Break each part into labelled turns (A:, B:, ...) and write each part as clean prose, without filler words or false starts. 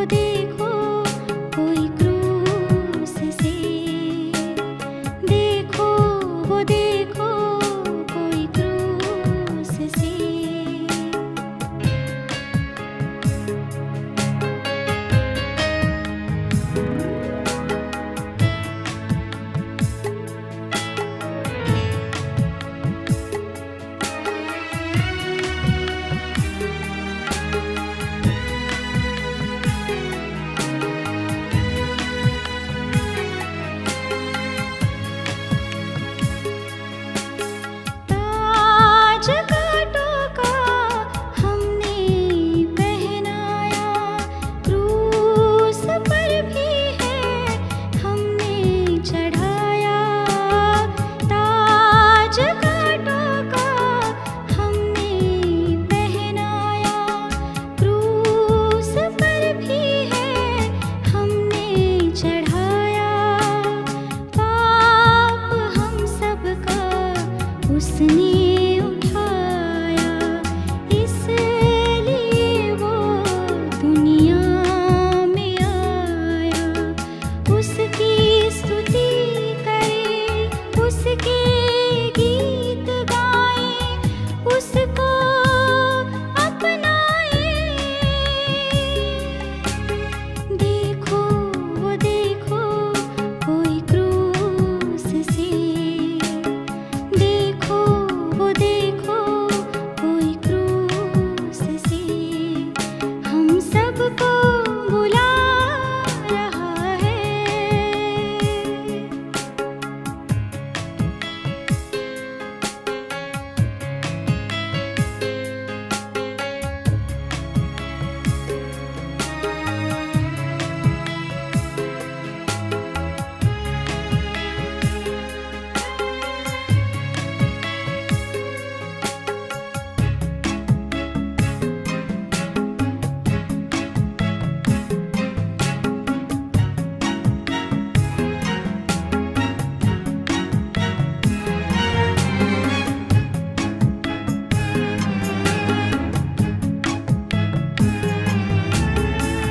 A: देखो कोई क्रूस से, देखो वो देखो कोई क्रूस से। ताज कांटों का हमने पहनाया, क्रूस पर भी है हमने चढ़ाया। ताज कांटों का हमने पहनाया, क्रूस पर भी है हमने चढ़ाया। पाप हम सबका उसने उठाया, इसलिए वो दुनिया में आया। उसकी स्तुति करें, उसके गीत गाएं, उसको अपनाएं। देखो वो देखो कोई क्रूस से, देखो वो देखो कोई क्रूस से। हम सबको बुला रहा है।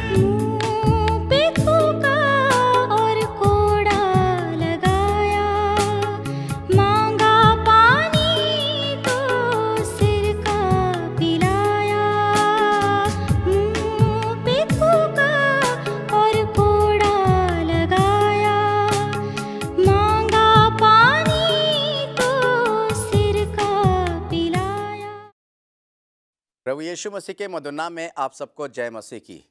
A: मुँह पे थूका और कोड़ा लगाया, मांगा पानी तो सिर का पिलाया। मुँह पे थूका और कोड़ा लगाया, मांगा पानी तो सिर का पिलाया।
B: प्रभु यीशु मसीह के मधुर नाम में आप सबको जय मसीह की।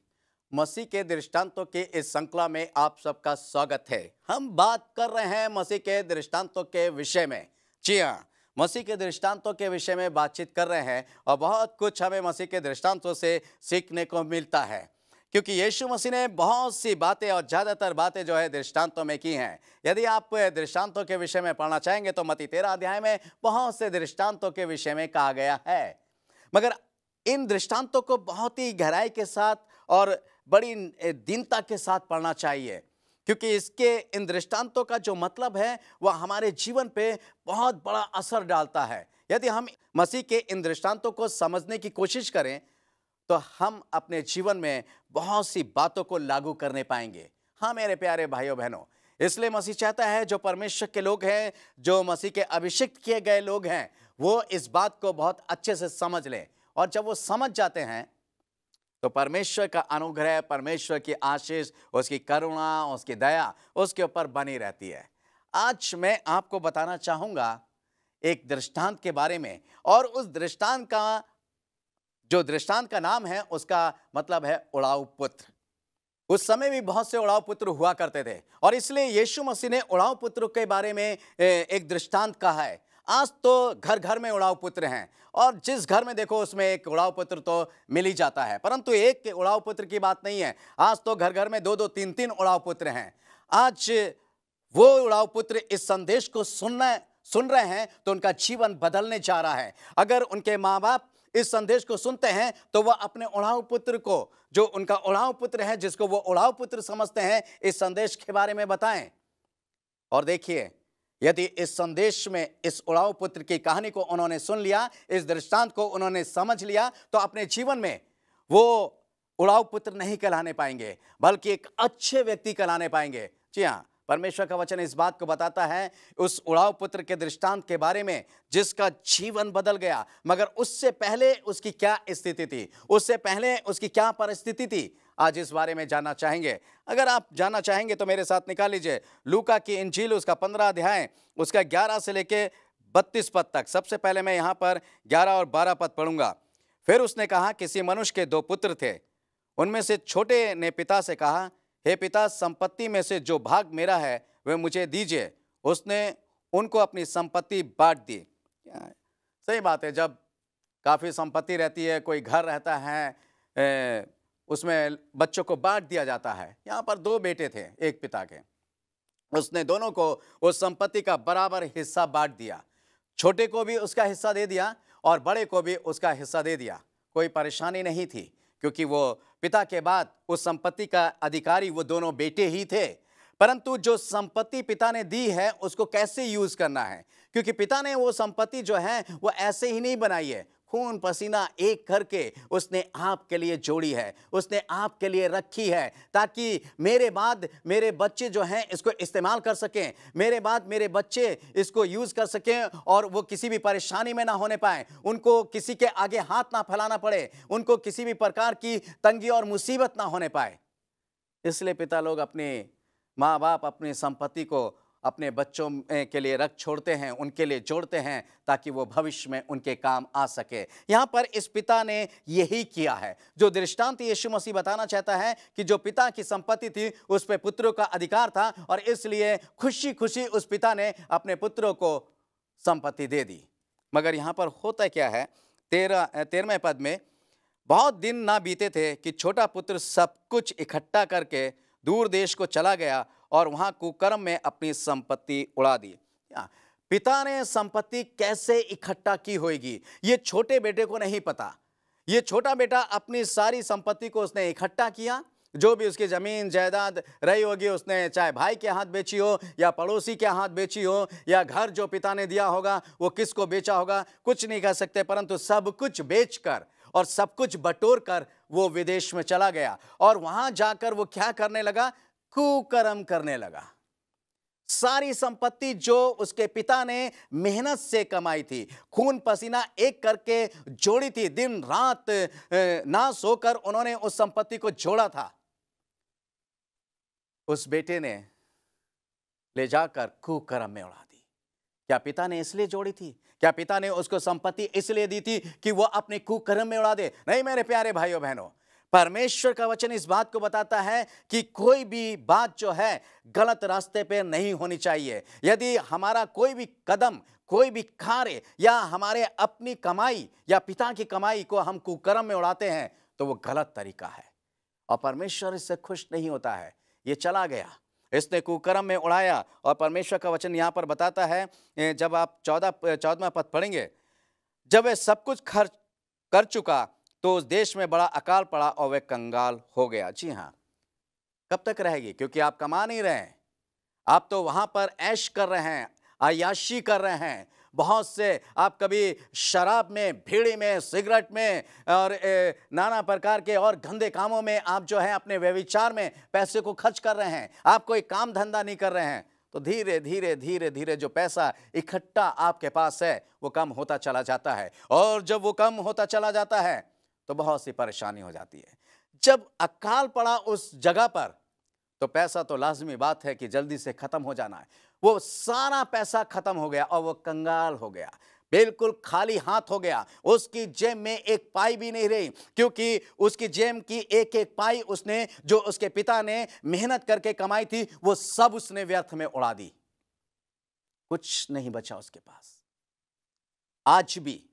B: मसीह के दृष्टांतों के इस श्रृंखला में आप सबका स्वागत है। हम बात कर रहे हैं मसीह के दृष्टांतों के विषय में। जी हाँ, मसीह के दृष्टांतों के विषय में बातचीत कर रहे हैं और बहुत कुछ हमें मसीह के दृष्टांतों से सीखने को मिलता है, क्योंकि यीशु मसीह ने बहुत सी बातें और ज़्यादातर बातें जो है दृष्टांतों में की हैं। यदि आप दृष्टांतों के विषय में पढ़ना चाहेंगे तो मत्ती 13 अध्याय में बहुत से दृष्टांतों के विषय में कहा गया है, मगर इन दृष्टांतों को बहुत ही गहराई के साथ और बड़ी दीनता के साथ पढ़ना चाहिए, क्योंकि इसके इन दृष्टांतों का जो मतलब है वह हमारे जीवन पे बहुत बड़ा असर डालता है। यदि हम मसीह के इन दृष्टांतों को समझने की कोशिश करें तो हम अपने जीवन में बहुत सी बातों को लागू करने पाएंगे। हाँ मेरे प्यारे भाइयों बहनों, इसलिए मसीह चाहता है जो परमेश्वर के लोग हैं, जो मसीह के अभिषिक्त किए गए लोग हैं, वो इस बात को बहुत अच्छे से समझ लें। और जब वो समझ जाते हैं तो परमेश्वर का अनुग्रह, परमेश्वर की आशीष, उसकी करुणा, उसकी दया उसके ऊपर बनी रहती है। आज मैं आपको बताना चाहूँगा एक दृष्टांत के बारे में, और उस दृष्टांत का जो दृष्टांत का नाम है उसका मतलब है उड़ाऊ पुत्र। उस समय भी बहुत से उड़ाऊ पुत्र हुआ करते थे, और इसलिए यीशु मसीह ने उड़ाऊ पुत्र के बारे में एक दृष्टांत कहा है। आज तो घर घर में उड़ाऊ पुत्र हैं, और जिस घर में देखो उसमें एक उड़ाऊ पुत्र तो मिल ही जाता है। परंतु एक उड़ाऊ पुत्र की बात नहीं है, आज तो घर घर में दो दो तीन तीन उड़ाऊ पुत्र हैं। आज वो उड़ाऊ पुत्र इस संदेश को सुन रहे हैं तो उनका जीवन बदलने जा रहा है। अगर उनके माँ बाप इस संदेश को सुनते हैं तो वह अपने उड़ाऊ पुत्र को, जो उनका उड़ाऊ पुत्र है, जिसको वो उड़ाऊ पुत्र समझते हैं, इस संदेश के बारे में बताएं। और देखिए, यदि इस संदेश में इस उड़ाऊ पुत्र की कहानी को उन्होंने सुन लिया, इस दृष्टांत को उन्होंने समझ लिया, तो अपने जीवन में वो उड़ाऊ पुत्र नहीं कहलाने पाएंगे, बल्कि एक अच्छे व्यक्ति कहलाने पाएंगे। जी हाँ, परमेश्वर का वचन इस बात को बताता है उस उड़ाऊ पुत्र के दृष्टांत के बारे में जिसका जीवन बदल गया, मगर उससे पहले उसकी क्या स्थिति थी, उससे पहले उसकी क्या परिस्थिति थी, आज इस बारे में जानना चाहेंगे। अगर आप जानना चाहेंगे तो मेरे साथ निकाल लीजिए लूका की इंजील, उसका 15 अध्याय, उसका 11 से लेके 32 पद तक। सबसे पहले मैं यहाँ पर 11 और 12 पद पढ़ूंगा। फिर उसने कहा, किसी मनुष्य के 2 पुत्र थे। उनमें से छोटे ने पिता से कहा, हे पिता, संपत्ति में से जो भाग मेरा है वह मुझे दीजिए। उसने उनको अपनी संपत्ति बांट दी। सही बात है, जब काफ़ी संपत्ति रहती है, कोई घर रहता है, उसमें बच्चों को बांट दिया जाता है। यहाँ पर 2 बेटे थे एक पिता के, उसने दोनों को उस संपत्ति का बराबर हिस्सा बांट दिया। छोटे को भी उसका हिस्सा दे दिया और बड़े को भी उसका हिस्सा दे दिया। कोई परेशानी नहीं थी, क्योंकि वो पिता के बाद उस संपत्ति का अधिकारी वो दोनों बेटे ही थे। परंतु जो संपत्ति पिता ने दी है उसको कैसे यूज करना है, क्योंकि पिता ने वो संपत्ति जो है वो ऐसे ही नहीं बनाई है, खून पसीना एक करके उसने आपके लिए जोड़ी है, उसने आपके लिए रखी है, ताकि मेरे बाद मेरे बच्चे जो हैं इसको इस्तेमाल कर सकें, मेरे बाद मेरे बच्चे इसको यूज़ कर सकें और वो किसी भी परेशानी में ना होने पाए, उनको किसी के आगे हाथ ना फैलाना पड़े, उनको किसी भी प्रकार की तंगी और मुसीबत ना होने पाए। इसलिए पिता लोग अपने माँ बाप अपनी संपत्ति को अपने बच्चों के लिए रख छोड़ते हैं, उनके लिए जोड़ते हैं, ताकि वो भविष्य में उनके काम आ सके। यहाँ पर इस पिता ने यही किया है। जो दृष्टांत यीशु मसीह बताना चाहता है कि जो पिता की संपत्ति थी उस पे पुत्रों का अधिकार था, और इसलिए खुशी खुशी उस पिता ने अपने पुत्रों को संपत्ति दे दी। मगर यहाँ पर होता क्या है, 13वें पद में, बहुत दिन ना बीते थे कि छोटा पुत्र सब कुछ इकट्ठा करके दूर देश को चला गया और वहां कुकर्म में अपनी संपत्ति उड़ा दी। पिता ने संपत्ति कैसे इकट्ठा की होगी ये छोटे बेटे को नहीं पता। ये छोटा बेटा अपनी सारी संपत्ति को उसने इकट्ठा किया, जो भी उसकी जमीन जायदाद रही होगी उसने चाहे भाई के हाथ बेची हो या पड़ोसी के हाथ बेची हो, या घर जो पिता ने दिया होगा वो किसको बेचा होगा, कुछ नहीं कह सकते, परंतु सब कुछ बेचकर और सब कुछ बटोर कर वो विदेश में चला गया। और वहां जाकर वो क्या करने लगा, कुकर्म करने लगा। सारी संपत्ति जो उसके पिता ने मेहनत से कमाई थी, खून पसीना एक करके जोड़ी थी, दिन रात ना सोकर उन्होंने उस संपत्ति को जोड़ा था, उस बेटे ने ले जाकर कुकर्म में उड़ा दी। क्या पिता ने इसलिए जोड़ी थी? क्या पिता ने उसको संपत्ति इसलिए दी थी कि वो अपने कुकर्म में उड़ा दे? नहीं मेरे प्यारे भाइयों बहनों, परमेश्वर का वचन इस बात को बताता है कि कोई भी बात जो है गलत रास्ते पे नहीं होनी चाहिए। यदि हमारा कोई भी कदम, कोई भी कार्य या हमारे अपनी कमाई या पिता की कमाई को हम कुकर्म में उड़ाते हैं तो वो गलत तरीका है और परमेश्वर इससे खुश नहीं होता है। ये चला गया, इसने कुकर्म में उड़ाया, और परमेश्वर का वचन यहाँ पर बताता है, जब आप 14वां पद पढ़ेंगे, जब वह सब कुछ खर्च कर चुका तो उस देश में बड़ा अकाल पड़ा और वह कंगाल हो गया। जी हाँ, कब तक रहेगी? क्योंकि आप कमा नहीं रहे हैं, आप तो वहां पर ऐश कर रहे हैं, अय्याशी कर रहे हैं। बहुत से आप कभी शराब में, बीड़ी में, सिगरेट में और नाना प्रकार के और गंदे कामों में आप जो है अपने व्यभिचार में पैसे को खर्च कर रहे हैं, आप कोई काम धंधा नहीं कर रहे हैं, तो धीरे धीरे धीरे धीरे जो पैसा इकट्ठा आपके पास है वो कम होता चला जाता है। और जब वो कम होता चला जाता है तो बहुत सी परेशानी हो जाती है। जब अकाल पड़ा उस जगह पर तो पैसा तो लाजमी बात है कि जल्दी से खत्म हो जाना है। वो सारा पैसा खत्म हो गया और वो कंगाल हो गया, बिल्कुल खाली हाथ हो गया। उसकी जेब में एक पाई भी नहीं रही, क्योंकि उसकी जेब की एक एक पाई उसने, जो उसके पिता ने मेहनत करके कमाई थी, वो सब उसने व्यर्थ में उड़ा दी। कुछ नहीं बचा उसके पास। आज भी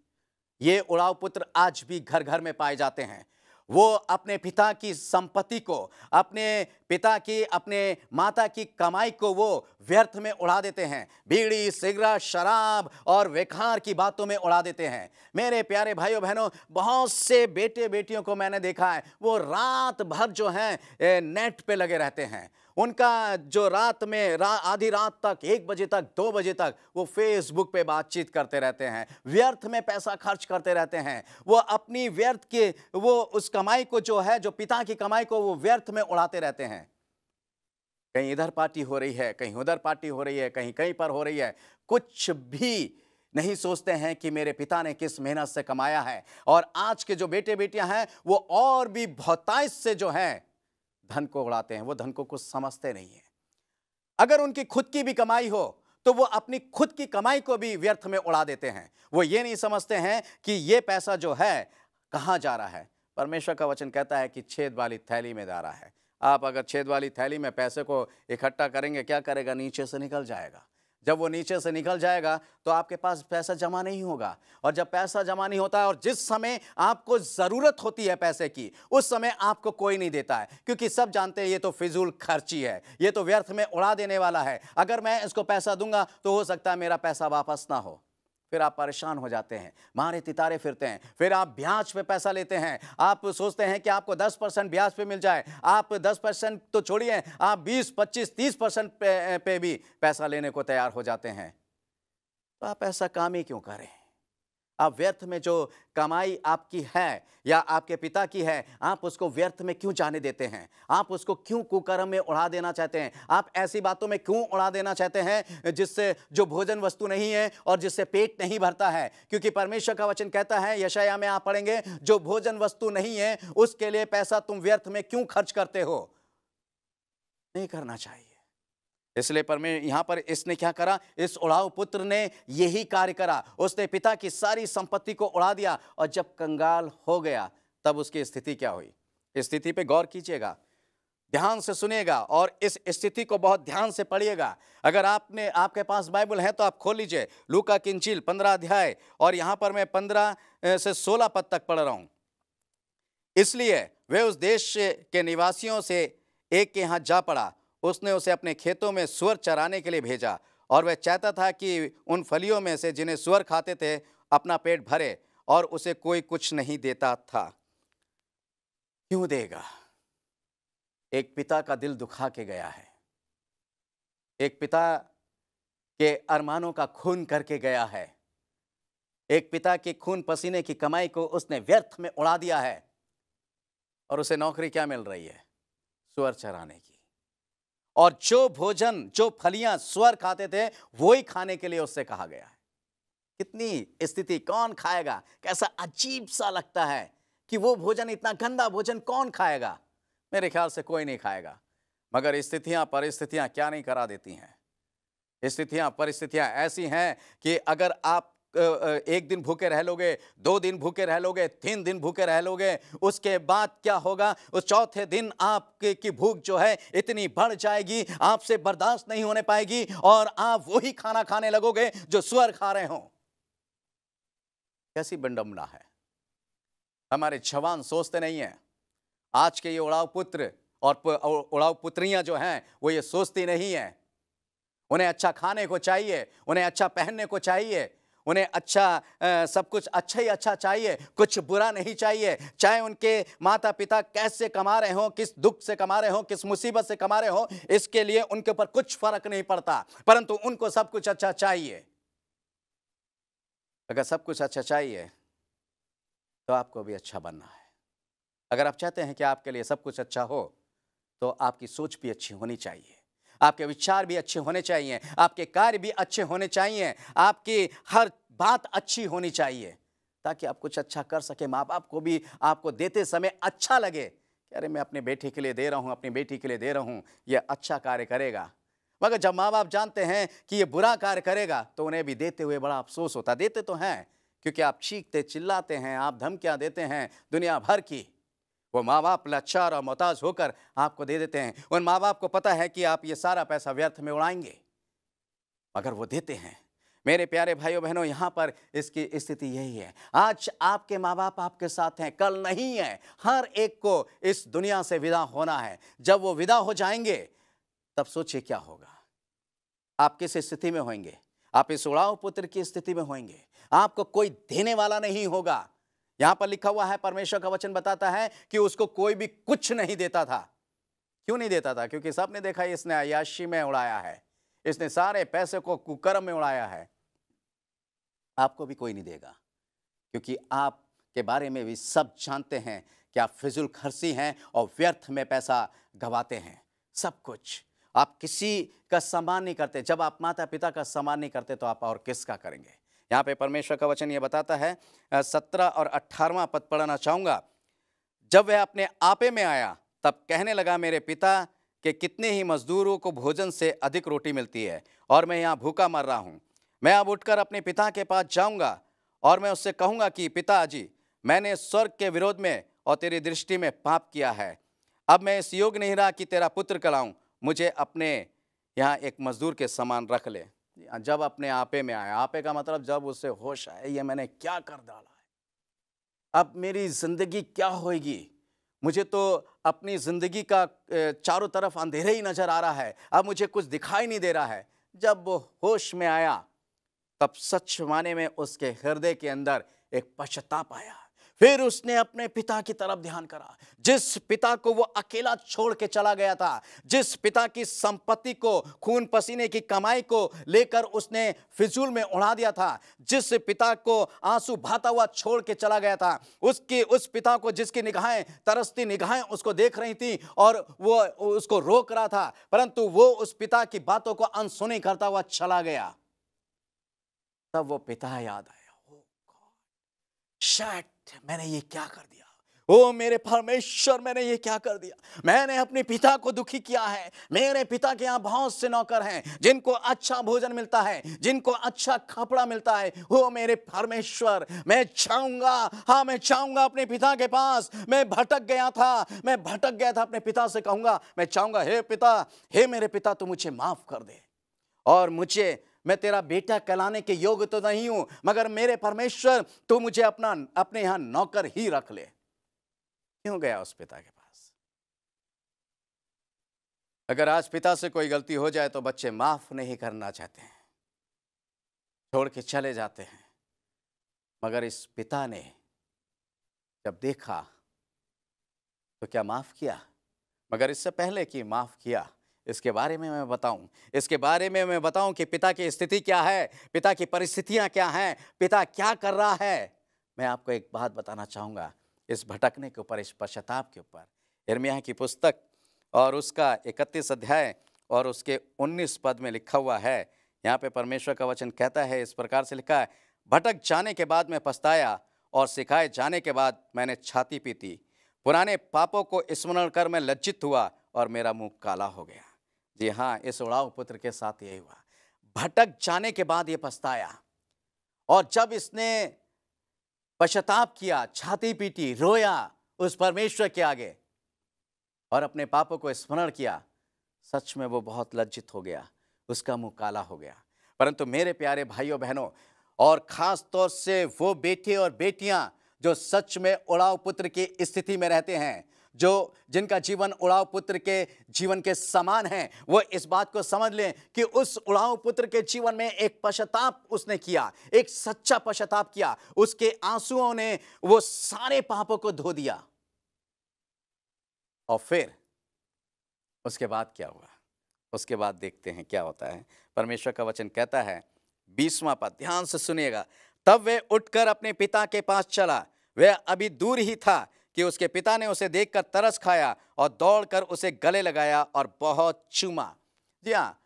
B: ये उड़ाऊ पुत्र आज भी घर घर में पाए जाते हैं। वो अपने पिता की संपत्ति को, अपने पिता की, अपने माता की कमाई को वो व्यर्थ में उड़ा देते हैं। बीड़ी, सिगरेट, शराब और बेकार की बातों में उड़ा देते हैं। मेरे प्यारे भाइयों बहनों, बहुत से बेटे बेटियों को मैंने देखा है, वो रात भर जो है नेट पे लगे रहते हैं। उनका जो रात में आधी रात तक, 1 बजे तक, 2 बजे तक वो फेसबुक पे बातचीत करते रहते हैं, व्यर्थ में पैसा खर्च करते रहते हैं। वो अपनी व्यर्थ के वो उस कमाई को जो है, जो पिता की कमाई को वो व्यर्थ में उड़ाते रहते हैं। कहीं इधर पार्टी हो रही है, कहीं उधर पार्टी हो रही है, कहीं कहीं पर हो रही है, कुछ भी नहीं सोचते हैं कि मेरे पिता ने किस मेहनत से कमाया है। और आज के जो बेटे बेटियां हैं वो और भी बहुतायत से जो हैं धन को उड़ाते हैं, वो धन को कुछ समझते नहीं है। अगर उनकी खुद की भी कमाई हो तो वो अपनी खुद की कमाई को भी व्यर्थ में उड़ा देते हैं। वो ये नहीं समझते हैं कि ये पैसा जो है कहाँ जा रहा है। परमेश्वर का वचन कहता है कि छेद वाली थैली में जा रहा है। आप अगर छेद वाली थैली में पैसे को इकट्ठा करेंगे, क्या करेगा? नीचे से निकल जाएगा। जब वो नीचे से निकल जाएगा तो आपके पास पैसा जमा नहीं होगा। और जब पैसा जमा नहीं होता है और जिस समय आपको ज़रूरत होती है पैसे की, उस समय आपको कोई नहीं देता है, क्योंकि सब जानते हैं ये तो फिजूल खर्ची है, ये तो व्यर्थ में उड़ा देने वाला है। अगर मैं इसको पैसा दूंगा तो हो सकता है मेरा पैसा वापस ना हो। फिर आप परेशान हो जाते हैं, मारे तितारे फिरते हैं। फिर आप ब्याज पे पैसा लेते हैं। आप सोचते हैं कि आपको 10% ब्याज पे मिल जाए। आप 10% तो छोड़िए, आप 20, 25, 30% पे भी पैसा लेने को तैयार हो जाते हैं। तो आप ऐसा काम ही क्यों करें? आप व्यर्थ में जो कमाई आपकी है या आपके पिता की है, आप उसको व्यर्थ में क्यों जाने देते हैं? आप उसको क्यों कुकर्म में उड़ा देना चाहते हैं? आप ऐसी बातों में क्यों उड़ा देना चाहते हैं जिससे जो भोजन वस्तु नहीं है और जिससे पेट नहीं भरता है? क्योंकि परमेश्वर का वचन कहता है, यशायाह में आप पढ़ेंगे, जो भोजन वस्तु नहीं है उसके लिए पैसा तुम व्यर्थ में क्यों खर्च करते हो? नहीं करना चाहिए। इसलिए यहाँ पर इसने क्या करा? इस उड़ाऊ पुत्र ने यही कार्य करा। उसने पिता की सारी संपत्ति को उड़ा दिया और जब कंगाल हो गया तब उसकी स्थिति क्या हुई? इस स्थिति पे गौर कीजिएगा, ध्यान से सुनिएगा और इस स्थिति को बहुत ध्यान से पढ़िएगा। अगर आपके पास बाइबल है तो आप खोल लीजिए लूका की इंजील 15 अध्याय, और यहाँ पर मैं 15 से 16 पद तक पढ़ रहा हूँ। इसलिए वे उस देश के निवासियों से एक के यहाँ जा पड़ा। उसने उसे अपने खेतों में सूअर चराने के लिए भेजा और वह चाहता था कि उन फलियों में से जिन्हें सूअर खाते थे अपना पेट भरे, और उसे कोई कुछ नहीं देता था। क्यों देगा? एक पिता का दिल दुखा के गया है। एक पिता के अरमानों का खून करके गया है। एक पिता के खून पसीने की कमाई को उसने व्यर्थ में उड़ा दिया है। और उसे नौकरी क्या मिल रही है? सूअर चराने की। और जो भोजन, जो फलियां सूअर खाते थे वही खाने के लिए उससे कहा गया है। कितनी स्थिति, कौन खाएगा? कैसा अजीब सा लगता है कि वो भोजन, इतना गंदा भोजन कौन खाएगा? मेरे ख्याल से कोई नहीं खाएगा। मगर स्थितियां, परिस्थितियां क्या नहीं करा देती हैं। स्थितियां, परिस्थितियां ऐसी हैं कि अगर आप 1 दिन भूखे रह लोगे, 2 दिन भूखे रह लोगे, 3 दिन भूखे रह लोगे, उसके बाद क्या होगा? उस चौथे दिन आपके की भूख जो है इतनी बढ़ जाएगी, आपसे बर्दाश्त नहीं होने पाएगी और आप वही खाना खाने लगोगे जो सूअर खा रहे हो। कैसी विडंबना है। हमारे जवान सोचते नहीं है। आज के ये उड़ाऊ पुत्र और उड़ाऊ पुत्रियां जो हैं वो ये सोचती नहीं है। उन्हें अच्छा खाने को चाहिए, उन्हें अच्छा पहनने को चाहिए, उन्हें अच्छा सब कुछ अच्छा ही अच्छा चाहिए, कुछ बुरा नहीं चाहिए। चाहे उनके माता पिता कैसे कमा रहे हो, किस दुख से कमा रहे हो, किस मुसीबत से कमा रहे हो, इसके लिए उनके ऊपर कुछ फर्क नहीं पड़ता, परंतु उनको सब कुछ अच्छा चाहिए। अगर सब कुछ अच्छा चाहिए तो आपको भी अच्छा बनना है। अगर आप चाहते हैं कि आपके लिए सब कुछ अच्छा हो तो आपकी सोच भी अच्छी होनी चाहिए, आपके विचार भी अच्छे होने चाहिए, आपके कार्य भी अच्छे होने चाहिए, आपकी हर बात अच्छी होनी चाहिए, ताकि आप कुछ अच्छा कर सके। माँ बाप को भी आपको देते समय अच्छा लगे कि अरे मैं अपने बेटे के लिए दे रहा हूँ, अपनी बेटी के लिए दे रहा हूँ, यह अच्छा कार्य करेगा। मगर जब माँ बाप जानते हैं कि ये बुरा कार्य करेगा तो उन्हें भी देते हुए बड़ा अफसोस होता। देते तो हैं क्योंकि आप चीखते चिल्लाते हैं, आप धमकियाँ देते हैं दुनिया भर की। वो माँ बाप लाचार और मोहताज होकर आपको दे देते हैं। उन माँ बाप को पता है कि आप ये सारा पैसा व्यर्थ में उड़ाएंगे, मगर वो देते हैं। मेरे प्यारे भाइयों बहनों, यहाँ पर इसकी स्थिति यही है। आज आपके माँ बाप आपके साथ हैं, कल नहीं है। हर एक को इस दुनिया से विदा होना है। जब वो विदा हो जाएंगे तब सोचिए क्या होगा। आप किस स्थिति में होंगे? आप इस उड़ाऊ पुत्र की स्थिति में होंगे। आपको कोई देने वाला नहीं होगा। यहां पर लिखा हुआ है, परमेश्वर का वचन बताता है कि उसको कोई भी कुछ नहीं देता था। क्यों नहीं देता था? क्योंकि सबने देखा इसने अय्याशी में उड़ाया है, इसने सारे पैसे को कुकर्म में उड़ाया है। आपको भी कोई नहीं देगा, क्योंकि आपके बारे में भी सब जानते हैं कि आप फिजूल खर्ची हैं और व्यर्थ में पैसा गवाते हैं। सब कुछ आप किसी का सम्मान नहीं करते। जब आप माता पिता का सम्मान नहीं करते तो आप और किसका करेंगे? यहाँ पे परमेश्वर का वचन ये बताता है, 17 और 18वां पद पढ़ना चाहूँगा। जब वह अपने आपे में आया तब कहने लगा, मेरे पिता के कितने ही मजदूरों को भोजन से अधिक रोटी मिलती है और मैं यहाँ भूखा मर रहा हूँ। मैं अब उठकर अपने पिता के पास जाऊँगा और मैं उससे कहूँगा कि पिताजी, मैंने स्वर्ग के विरोध में और तेरी दृष्टि में पाप किया है। अब मैं इस योग नहीं रहा कि तेरा पुत्र कहलाऊं। मुझे अपने यहाँ एक मजदूर के समान रख ले। जब अपने आपे में आया, आपे का मतलब जब उसे होश आए, ये मैंने क्या कर डाला है, अब मेरी जिंदगी क्या होगी? मुझे तो अपनी जिंदगी का चारों तरफ अंधेरे ही नजर आ रहा है, अब मुझे कुछ दिखाई नहीं दे रहा है। जब वो होश में आया तब सच माने में उसके हृदय के अंदर एक पश्चाताप आया। फिर उसने अपने पिता की तरफ ध्यान करा, जिस पिता को वो अकेला छोड़ के चला गया था, जिस पिता की संपत्ति को, खून पसीने की कमाई को लेकर उसने फिजूल में उड़ा दिया था, जिस पिता को आंसू बहाता हुआ छोड़ के चला गया था, उस पिता को जिसकी निगाहें, तरसती निगाहें उसको देख रही थी और वो उसको रोक रहा था, परंतु वो उस पिता की बातों को अनसुनी करता हुआ चला गया। तब वो पिता याद आया, शायद मैंने ये क्या कर दिया, ओ मेरे परमेश्वर, मैंने ये क्या कर दिया। मैंने अपने पिता को दुखी किया है। मेरे पिता के यहाँ बहुत से नौकर हैं जिनको अच्छा भोजन मिलता है, जिनको अच्छा कपड़ा मिलता है। ओ मेरे परमेश्वर, मैं चाहूंगा, हाँ मैं चाहूंगा अपने पिता के पास। मैं भटक गया था अपने पिता से कहूंगा, मैं चाहूंगा, हे पिता, हे मेरे पिता, तू मुझे माफ कर दे और मैं तेरा बेटा कहलाने के योग्य तो नहीं हूं, मगर मेरे परमेश्वर तू मुझे अपने यहां नौकर ही रख ले। क्यों गया उस पिता के पास? अगर आज पिता से कोई गलती हो जाए तो बच्चे माफ नहीं करना चाहते हैं, छोड़ के चले जाते हैं। मगर इस पिता ने जब देखा तो क्या माफ किया? मगर इससे पहले कि माफ किया, इसके बारे में मैं बताऊं कि पिता की स्थिति क्या है, पिता की परिस्थितियां क्या हैं, पिता क्या कर रहा है। मैं आपको एक बात बताना चाहूंगा इस भटकने के ऊपर, इस पश्चाताप के ऊपर। यिर्मयाह की पुस्तक और उसका 31 अध्याय और उसके 19 पद में लिखा हुआ है। यहाँ पे परमेश्वर का वचन कहता है, इस प्रकार से लिखा है, भटक जाने के बाद मैं पछताया और सिखाए जाने के बाद मैंने छाती पीटी। पुराने पापों को स्मरण कर मैं लज्जित हुआ और मेरा मुंह काला हो गया। जी हाँ, इस उड़ाऊ पुत्र के साथ यही हुआ। भटक जाने के बाद ये पछताया और जब इसने पश्चाताप किया, छाती पीटी, रोया उस परमेश्वर के आगे और अपने पापों को स्मरण किया, सच में वो बहुत लज्जित हो गया, उसका मुंह काला हो गया। परंतु मेरे प्यारे भाइयों बहनों, और खास तौर से वो बेटे और बेटियां जो सच में उड़ाऊ पुत्र की स्थिति में रहते हैं, जिनका जीवन उड़ाऊ पुत्र के जीवन के समान है, वो इस बात को समझ लें कि उस उड़ाऊ पुत्र के जीवन में एक पश्चाताप उसने किया, एक सच्चा पश्चाताप किया। उसके आंसुओं ने वो सारे पापों को धो दिया। और फिर उसके बाद क्या हुआ? उसके बाद देखते हैं क्या होता है। परमेश्वर का वचन कहता है, 20वां पद, ध्यान से सुनिएगा। तब वह उठकर अपने पिता के पास चला। वह अभी दूर ही था कि उसके पिता ने उसे देखकर तरस खाया और दौड़कर उसे गले लगाया और बहुत चूमा। जी हाँ,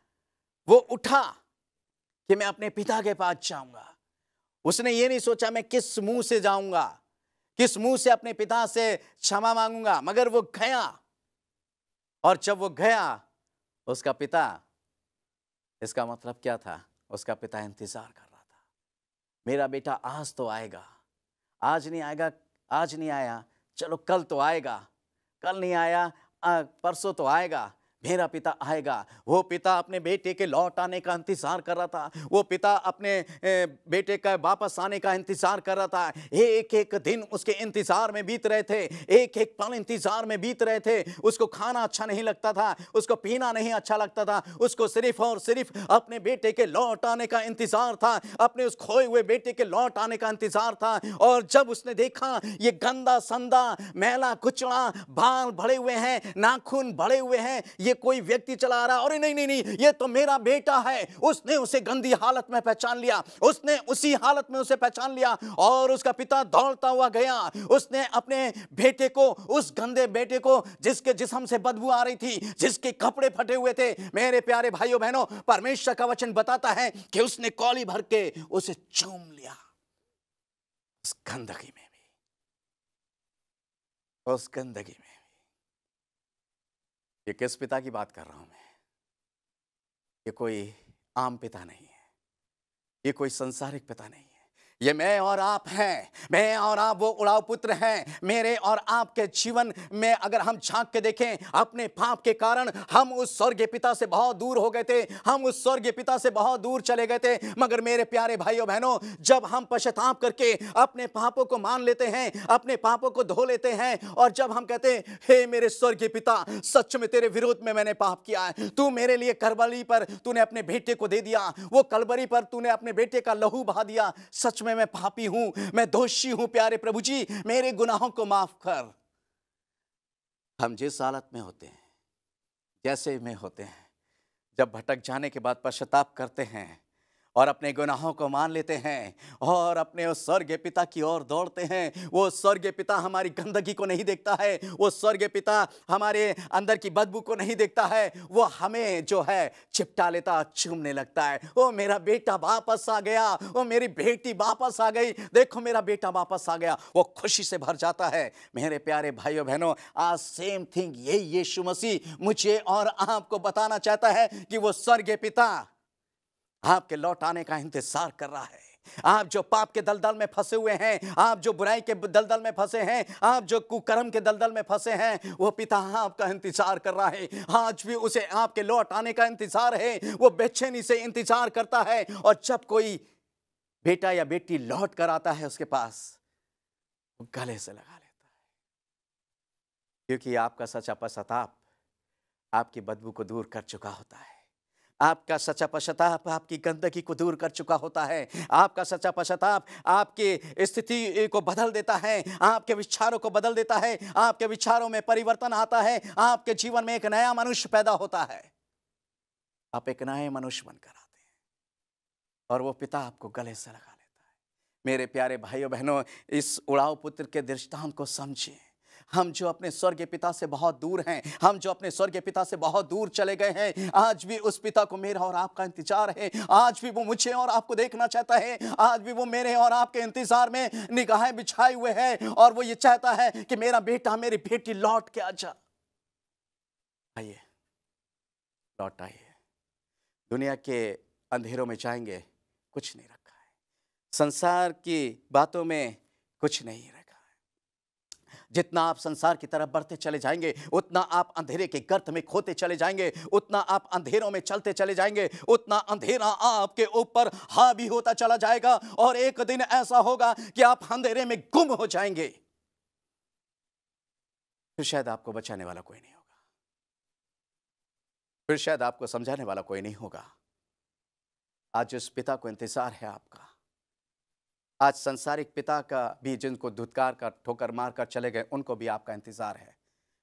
B: वो उठा कि मैं अपने पिता के पास जाऊंगा। उसने ये नहीं सोचा मैं किस मुंह से जाऊंगा, किस मुंह से अपने पिता से क्षमा मांगूंगा, मगर वो गया। और जब वो गया, उसका पिता, इसका मतलब क्या था? उसका पिता इंतजार कर रहा था, मेरा बेटा आज तो आएगा, आज नहीं आएगा, आज नहीं आया, चलो कल तो आएगा, कल नहीं आया परसों तो आएगा, मेरा पिता आएगा। वो पिता अपने बेटे के लौट आने का इंतजार कर रहा था। वो पिता अपने बेटे का वापस आने का इंतजार कर रहा था। एक एक दिन उसके इंतजार में बीत रहे थे, एक एक पल इंतजार में बीत रहे थे। उसको खाना अच्छा नहीं लगता था, उसको पीना नहीं अच्छा लगता था, उसको सिर्फ और सिर्फ अपने बेटे के लौट आने का इंतजार था, अपने उस खोए हुए बेटे के लौट आने का इंतजार था। और जब उसने देखा ये गंदा संदा मैला कुचड़ा, बाल बड़े हुए हैं, नाखून बड़े हुए हैं, ये कोई व्यक्ति चला रहा, और नहीं नहीं नहीं, ये तो मेरा बेटा है। उसने उसे गंदी हालत में पहचान लिया, उसने उसी हालत में उसे पहचान लिया और उसका पिता दौड़ता हुआ गया। उसने अपने बेटे को, उस गंदे बेटे को जिसके जिस्म से बदबू आ रही थी, जिसके कपड़े फटे हुए थे, मेरे प्यारे भाइयों बहनों, परमेश्वर का वचन बताता है कि उसने कौली भर के उसे चूम लिया। उस गंदगी में भी, उस गंदगी में। ये किस पिता की बात कर रहा हूं मैं? ये कोई आम पिता नहीं है, ये कोई संसारिक पिता नहीं है। ये मैं और आप हैं, मैं और आप वो उड़ाव पुत्र हैं। मेरे और आपके जीवन में अगर हम झांक के देखें, अपने पाप के कारण हम उस स्वर्गीय पिता से बहुत दूर हो गए थे, हम उस स्वर्गीय पिता से बहुत दूर चले गए थे। मगर मेरे प्यारे भाइयों बहनों, जब हम पश्चाताप करके अपने पापों को मान लेते हैं, अपने पापों को धो लेते हैं, और जब हम कहते हैं हे मेरे स्वर्गीय पिता, सच में तेरे विरोध में मैंने पाप किया है, तू मेरे लिए कलवरी पर तूने अपने बेटे को दे दिया, वो कलवरी पर तूने अपने बेटे का लहू बहा दिया, सच मैं पापी हूं, मैं दोषी हूं, प्यारे प्रभु जी मेरे गुनाहों को माफ कर। हम जिस हालत में होते हैं, जैसे में होते हैं, जब भटक जाने के बाद पश्चाताप करते हैं और अपने गुनाहों को मान लेते हैं और अपने उस स्वर्गीय पिता की ओर दौड़ते हैं, वो स्वर्गीय पिता हमारी गंदगी को नहीं देखता है, वो स्वर्गीय पिता हमारे अंदर की बदबू को नहीं देखता है, वो हमें जो है चिपटा लेता, चूमने लगता है। ओ मेरा बेटा वापस आ गया, ओ मेरी बेटी वापस आ गई, देखो मेरा बेटा वापस आ गया, वो खुशी से भर जाता है। मेरे प्यारे भाइयों बहनों, आज सेम थिंग यही यीशु मसीह मुझे और आपको बताना चाहता है कि वो स्वर्गीय पिता आपके लौट आने का इंतजार कर रहा है। आप जो पाप के दलदल में फंसे हुए हैं, आप जो बुराई के दलदल में फंसे हैं, आप जो कुकर्म के दलदल में फंसे हैं, वो पिता आपका इंतजार कर रहा है। आज भी उसे आपके लौट आने का इंतजार है, वो बेचैनी से इंतजार करता है। और जब कोई बेटा या बेटी लौट कर आता है उसके पास, वो गले से लगा लेता है, क्योंकि आपका सच्चा पश्चाताप आपकी बदबू को दूर कर चुका होता है। आपका सच्चा पश्चाताप आपकी गंदगी को दूर कर चुका होता है। आपका सच्चा पश्चाताप आपकी स्थिति को बदल देता है, आपके विचारों को बदल देता है, आपके विचारों में परिवर्तन आता है, आपके जीवन में एक नया मनुष्य पैदा होता है, आप एक नए मनुष्य बनकर आते हैं और वो पिता आपको गले से लगा लेता है। मेरे प्यारे भाइयों बहनों, इस उड़ाऊ पुत्र के दृष्टांत को समझिए। हम जो अपने स्वर्गीय पिता से बहुत दूर हैं, हम जो अपने स्वर्गीय पिता से बहुत दूर चले गए हैं, आज भी उस पिता को मेरा और आपका इंतजार है। आज भी वो मुझे और आपको देखना चाहता है, आज भी वो मेरे और आपके इंतजार में निगाहें बिछाए हुए है, और वो ये चाहता है कि मेरा बेटा मेरी बेटी लौट के आ जा। आइए, लौट आइए। दुनिया के अंधेरों में जाएंगे, कुछ नहीं रखा है, संसार की बातों में कुछ नहीं रखा है। जितना आप संसार की तरफ बढ़ते चले जाएंगे, उतना आप अंधेरे के गर्त में खोते चले जाएंगे, उतना आप अंधेरों में चलते चले जाएंगे, उतना अंधेरा आपके ऊपर हावी होता चला जाएगा, और एक दिन ऐसा होगा कि आप अंधेरे में गुम हो जाएंगे। फिर शायद आपको बचाने वाला कोई नहीं होगा, फिर शायद आपको समझाने वाला कोई नहीं होगा। आज उस पिता को इंतजार है आपका। आज संसारिक पिता का भी, जिनको धुतकार कर ठोकर मार कर चले गए, उनको भी आपका इंतजार है।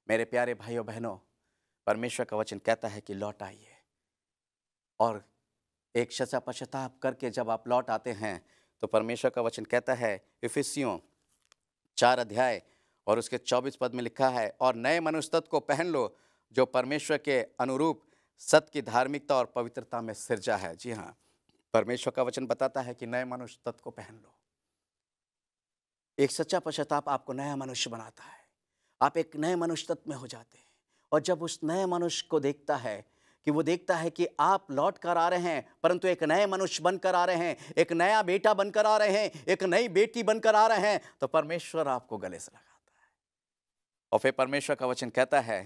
B: मेरे प्यारे भाइयों बहनों, परमेश्वर का वचन कहता है कि लौट आइए, और एक सच्चा पश्चाताप करके जब आप लौट आते हैं तो परमेश्वर का वचन कहता है, इफिसियों 4 अध्याय और उसके 24 पद में लिखा है, और नए मनुष्य तत्व को पहन लो, जो परमेश्वर के अनुरूप सत्य की धार्मिकता और पवित्रता में सिरजा है। जी हाँ, परमेश्वर का वचन बताता है कि नए मनुष्य तत्व को पहन लो। एक सच्चा पश्चाताप आपको नया मनुष्य बनाता है, आप एक नए मनुष्य तत्व में हो जाते हैं। और जब उस नए मनुष्य को देखता है, कि वो देखता है कि आप लौट कर आ रहे हैं, परंतु एक नए मनुष्य बनकर आ रहे हैं, एक नया बेटा बनकर आ रहे हैं, एक नई बेटी बनकर आ रहे हैं, तो परमेश्वर आपको गले से लगाता है। और फिर परमेश्वर का वचन कहता है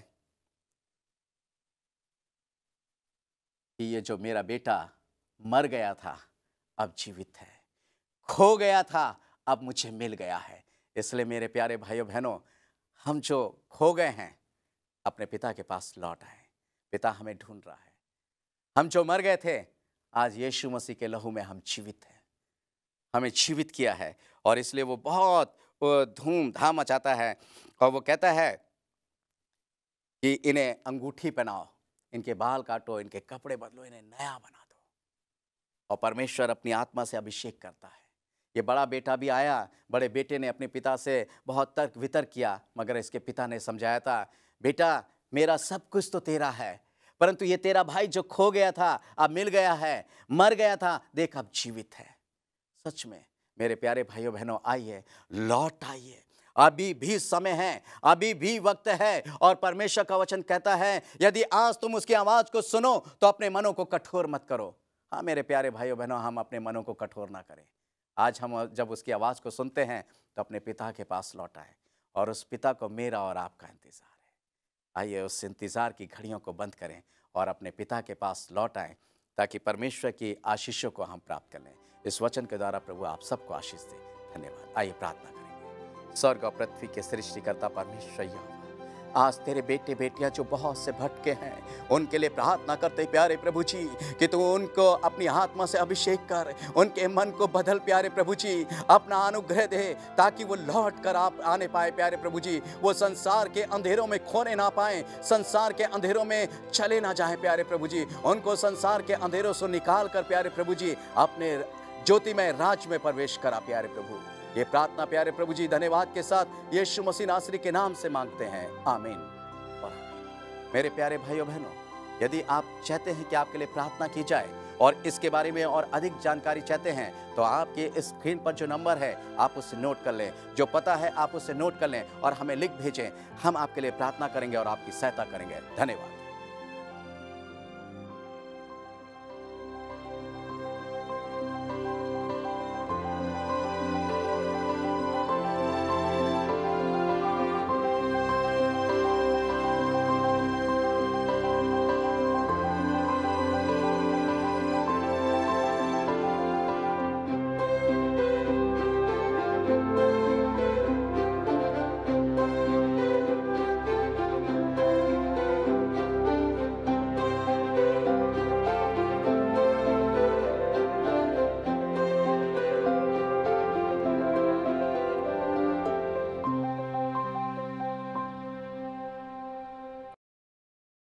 B: कि ये जो मेरा बेटा मर गया था अब जीवित है, खो गया था अब मुझे मिल गया है। इसलिए मेरे प्यारे भाइयों बहनों, हम जो खो गए हैं अपने पिता के पास लौट आए। पिता हमें ढूंढ रहा है। हम जो मर गए थे, आज यीशु मसीह के लहू में हम जीवित हैं, हमें जीवित किया है। और इसलिए वो बहुत धूमधाम मचाता है और वो कहता है कि इन्हें अंगूठी पहनाओ, इनके बाल काटो, इनके कपड़े बदलो, इन्हें नया बना दो। और परमेश्वर अपनी आत्मा से अभिषेक करता है। ये बड़ा बेटा भी आया, बड़े बेटे ने अपने पिता से बहुत तर्क वितर्क किया, मगर इसके पिता ने समझाया था, बेटा मेरा सब कुछ तो तेरा है, परंतु ये तेरा भाई जो खो गया था अब मिल गया है, मर गया था, देख अब जीवित है। सच में मेरे प्यारे भाइयों बहनों, आइए, लौट आइए, अभी भी समय है, अभी भी वक्त है। और परमेश्वर का वचन कहता है, यदि आज तुम उसकी आवाज को सुनो तो अपने मनों को कठोर मत करो। हाँ मेरे प्यारे भाइयों बहनों, हम अपने मनों को कठोर ना करें। आज हम जब उसकी आवाज़ को सुनते हैं तो अपने पिता के पास लौट आए, और उस पिता को मेरा और आपका इंतज़ार है। आइए उस इंतज़ार की घड़ियों को बंद करें और अपने पिता के पास लौट आएँ, ताकि परमेश्वर की आशीषों को हम प्राप्त कर लें। इस वचन के द्वारा प्रभु आप सबको आशीष दे। धन्यवाद। आइए प्रार्थना करेंगे। स्वर्ग और पृथ्वी के सृष्टिकर्ता परमेश्वर यहोवा, आज तेरे बेटे बेटियां जो बहुत से भटके हैं, उनके लिए प्रार्थना करते प्यारे प्रभु जी कि तू उनको अपनी आत्मा से अभिषेक कर, उनके मन को बदल प्यारे प्रभु जी, अपना अनुग्रह दे, ताकि वो लौट कर आप आने पाए प्यारे प्रभु जी। वो संसार के अंधेरों में खोने ना पाए, संसार के अंधेरों में चले ना जाए प्यारे प्रभु जी। उनको संसार के अंधेरों से निकाल कर प्यारे प्रभु जी अपने ज्योतिमय राज में प्रवेश करा प्यारे प्रभु। ये प्रार्थना प्यारे प्रभु जी धन्यवाद के साथ यीशु मसीह नासरी के नाम से मांगते हैं, आमीन और आमीन। मेरे प्यारे भाइयों बहनों, यदि आप चाहते हैं कि आपके लिए प्रार्थना की जाए और इसके बारे में और अधिक जानकारी चाहते हैं, तो आपके इस स्क्रीन पर जो नंबर है आप उसे नोट कर लें, जो पता है आप उसे नोट कर लें और हमें लिख भेजें। हम आपके लिए प्रार्थना करेंगे और आपकी सहायता करेंगे। धन्यवाद।